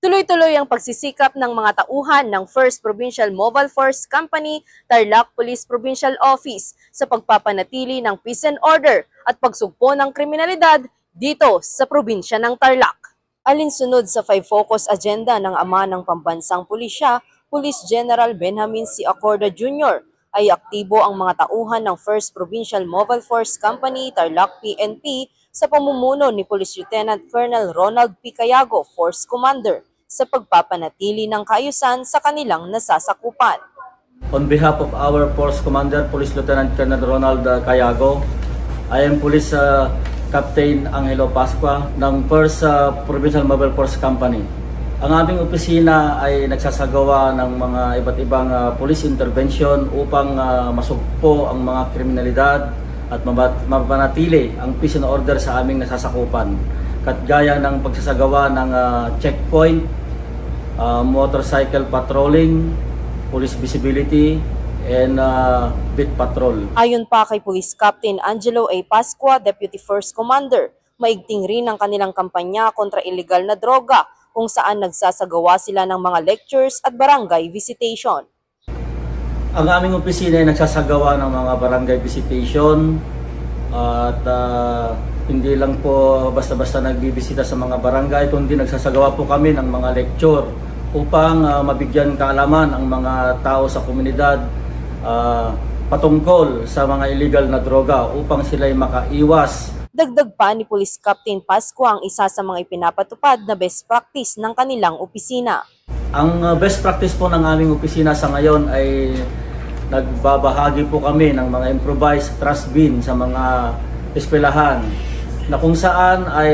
Tuloy-tuloy ang pagsisikap ng mga tauhan ng 1st Provincial Mobile Force Company, Tarlac Police Provincial Office sa pagpapanatili ng peace and order at pagsugpo ng kriminalidad dito sa probinsya ng Tarlac. Alinsunod sa 5 focus agenda ng ama ng pambansang pulisya, Police General Benjamin C. Acorda Jr., ay aktibo ang mga tauhan ng 1st Provincial Mobile Force Company, Tarlac PNP, sa pamumuno ni Police Lieutenant Colonel Ronald P. Cayago, Force Commander, sa pagpapanatili ng kaayusan sa kanilang nasasakupan. On behalf of our Force Commander, Police Lieutenant Colonel Ronald Cayago, I am Police Captain Angelo Pascua ng 1st Provincial Mobile Force Company. Ang aming opisina ay nagsasagawa ng mga iba't ibang police intervention upang masugpo ang mga kriminalidad at mapanatili ang peace and order sa aming nasasakupan. Gaya ng pagsasagawa ng checkpoint, motorcycle patrolling, police visibility, and beat patrol. Ayon pa kay Police Captain Angelo A. Pascua, Deputy First Commander, maigting rin ang kanilang kampanya kontra illegal na droga kung saan nagsasagawa sila ng mga lectures at barangay visitation. Ang aming opisina ay nagsasagawa ng mga barangay visitation at hindi lang po basta-basta nagbibisita sa mga barangay, kundi nagsasagawa po kami ng mga lecture upang mabigyan kaalaman ang mga tao sa komunidad patungkol sa mga illegal na droga upang sila ay makaiwas. Dagdag pa ni Police Captain Pascua ang isa sa mga ipinapatupad na best practice ng kanilang opisina. Ang best practice po ng aming opisina sa ngayon ay nagbabahagi po kami ng mga improvised trash bin sa mga eskwelahan na kung saan ay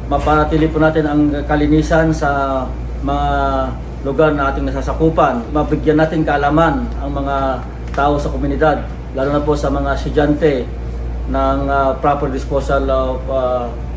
mapanatili po natin ang kalinisan sa mga lugar na ating nasasakupan. Mabigyan natin kaalaman ang mga tao sa komunidad, lalo na po sa mga estudyante, ng proper disposal of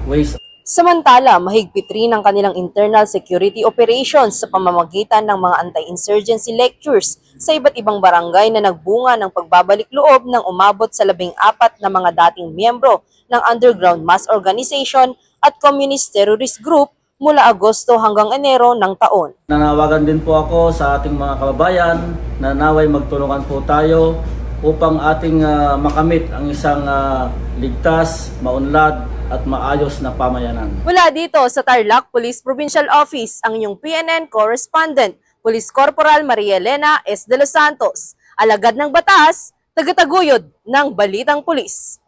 waste. Samantala, mahigpit rin ang kanilang internal security operations sa pamamagitan ng mga anti-insurgency lectures sa iba't ibang barangay na nagbunga ng pagbabalik loob ng umabot sa 14 na mga dating miyembro ng underground mass organization at communist terrorist group mula Agosto hanggang Enero ng taon. Nanawagan din po ako sa ating mga kababayan na naway magtulungan po tayo upang ating makamit ang isang ligtas, maunlad at maayos na pamayanan. Mula dito sa Tarlac Police Provincial Office, ang inyong PNN correspondent, Police Corporal Maria Elena S. de los Santos, alagad ng batas, tagataguyod ng Balitang Pulis.